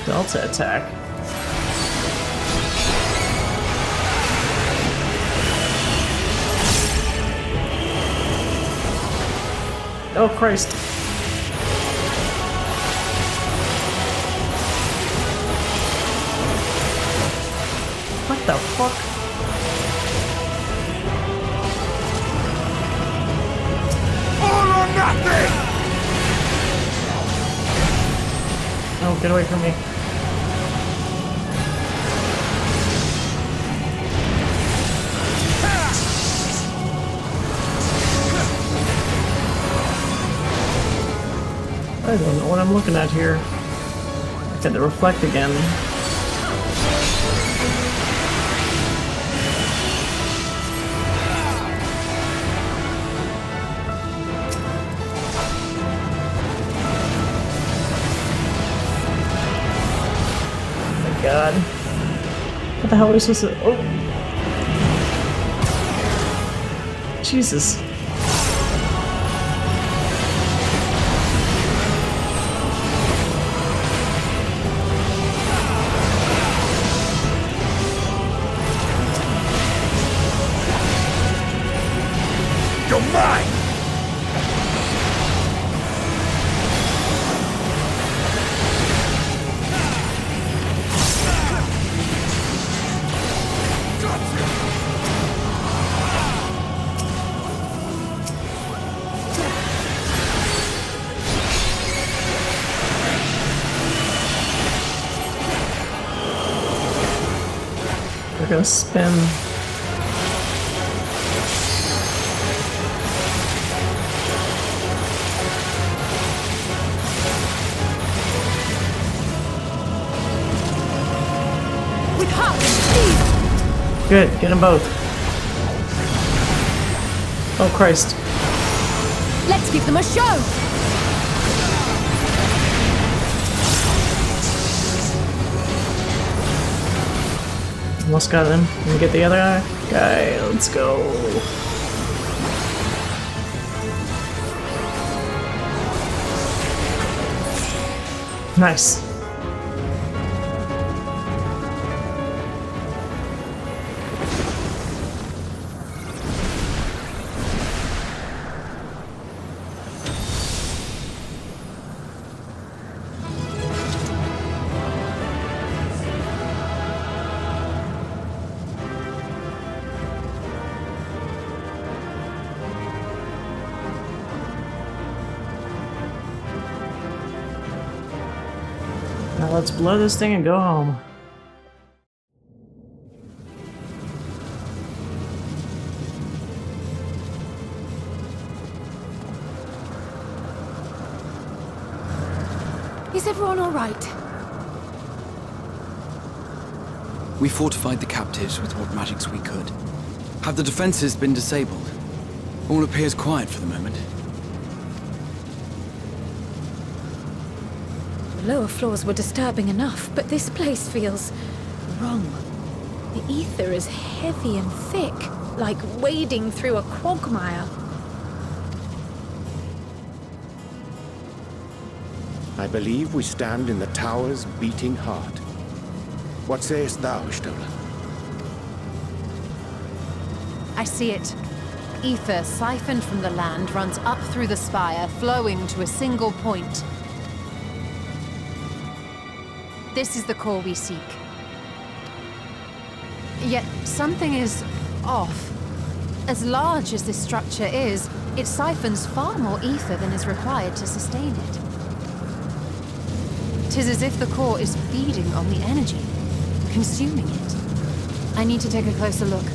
Delta attack. Oh Christ. What the fuck? All or nothing! Oh, get away from me. I don't know what I'm looking at here. I had to reflect again. Oh my god. What the hell are we supposed to... Oh! Jesus. You're mine! We're gonna spin. With heart and speed! Good, get them both. Oh Christ. Let's give them a show! Almost got him. Let me get the other guy. Let's go. Nice. Now let's blow this thing and go home. Is everyone all right? We fortified the captives with what magics we could. Have the defenses been disabled? All appears quiet for the moment. The lower floors were disturbing enough, but this place feels wrong. The ether is heavy and thick, like wading through a quagmire. I believe we stand in the tower's beating heart. What sayest thou, Stola? I see it. Ether siphoned from the land runs up through the spire, flowing to a single point. This is the core we seek. Yet something is off. As large as this structure is, it siphons far more ether than is required to sustain it. 'Tis as if the core is feeding on the energy, consuming it. I need to take a closer look.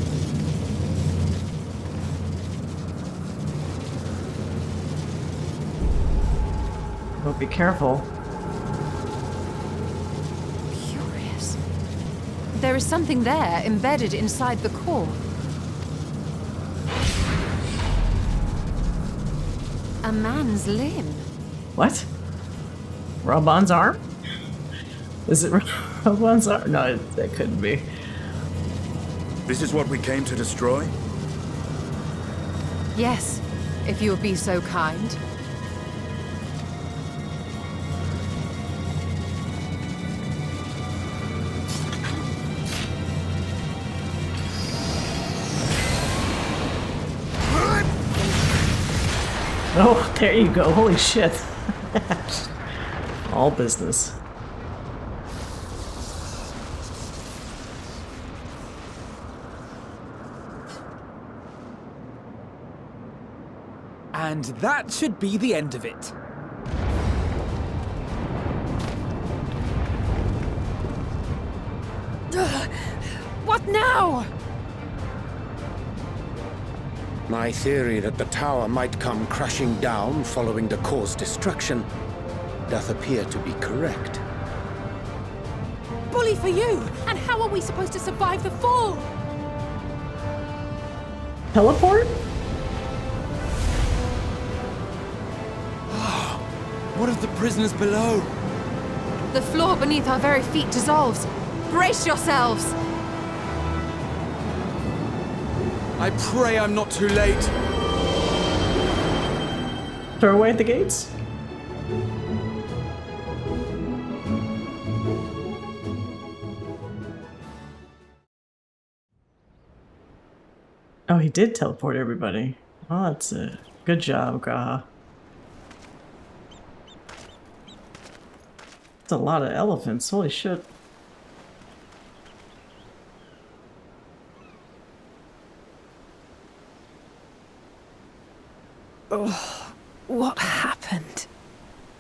But be careful. Curious. There is something there embedded inside the core. A man's limb. What? Raban's arm? Is it Raban's arm? No, that couldn't be. This is what we came to destroy? Yes, if you would be so kind. Oh, there you go. Holy shit. All business. And that should be the end of it. What now? My theory that the tower might come crashing down following the core's destruction doth appear to be correct. Bully for you! And how are we supposed to survive the fall? Teleport? What of the prisoners below? The floor beneath our very feet dissolves. Brace yourselves! I pray I'm not too late. Throw away at the gates? Oh, he did teleport everybody. Oh, that's it. Good job, Graha. That's a lot of elephants. Holy shit. Oh, what happened?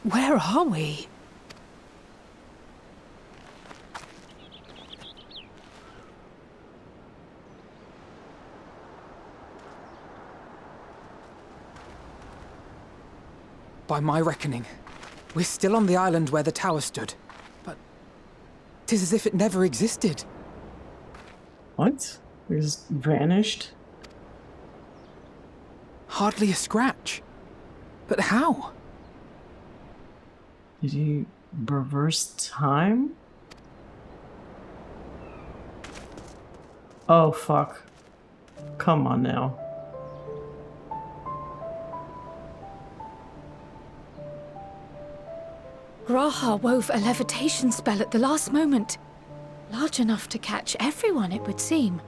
Where are we? By my reckoning, we're still on the island where the tower stood, but 'tis as if it never existed. What? We just vanished? Hardly a scratch. But how? Did he reverse time? Oh, fuck. Come on now. Graha wove a levitation spell at the last moment. Large enough to catch everyone, it would seem.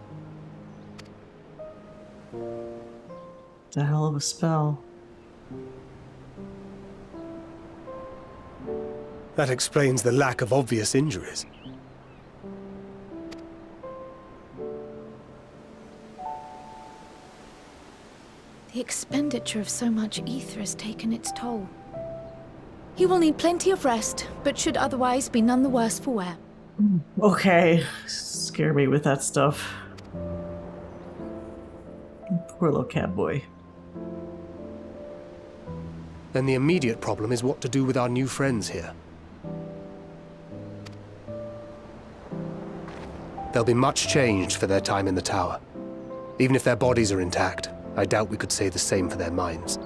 It's a hell of a spell. That explains the lack of obvious injuries. The expenditure of so much ether has taken its toll. He will need plenty of rest, but should otherwise be none the worse for wear. Okay. Scare me with that stuff. Poor little cat boy. Then the immediate problem is what to do with our new friends here. They'll be much changed for their time in the tower. Even if their bodies are intact, I doubt we could say the same for their minds.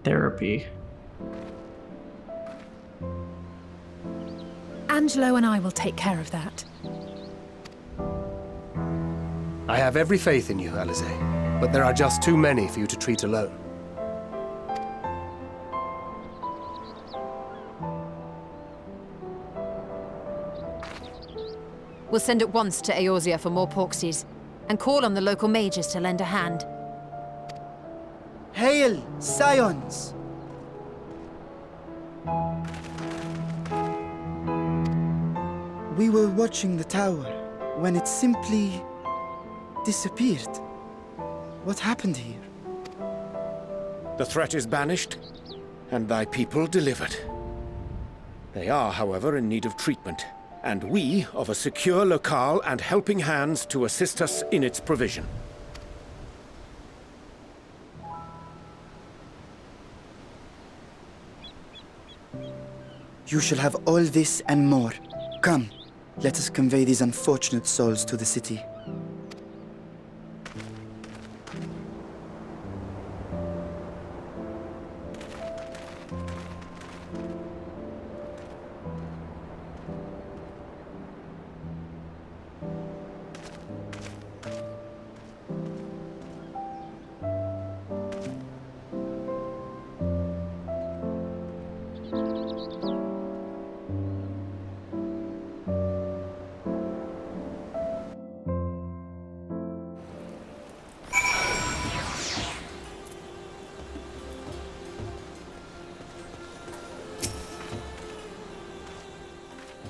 Therapy. Angelo and I will take care of that. I have every faith in you, Alizé, but there are just too many for you to treat alone. We'll send at once to Eorzea for more Porksies, and call on the local mages to lend a hand. Hail, Scions! We were watching the tower when it simply disappeared. What happened here? The threat is banished, and thy people delivered. They are, however, in need of treatment, and we of a secure locale and helping hands to assist us in its provision. You shall have all this and more. Come, let us convey these unfortunate souls to the city.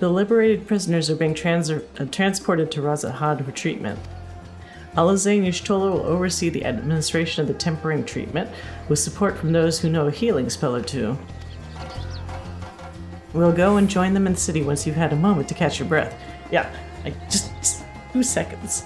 The liberated prisoners are being transported to Razahad for treatment. Alizé and Y'shtola will oversee the administration of the tempering treatment, with support from those who know a healing spell or two. We'll go and join them in the city once you've had a moment to catch your breath. Yeah, like just 2 seconds.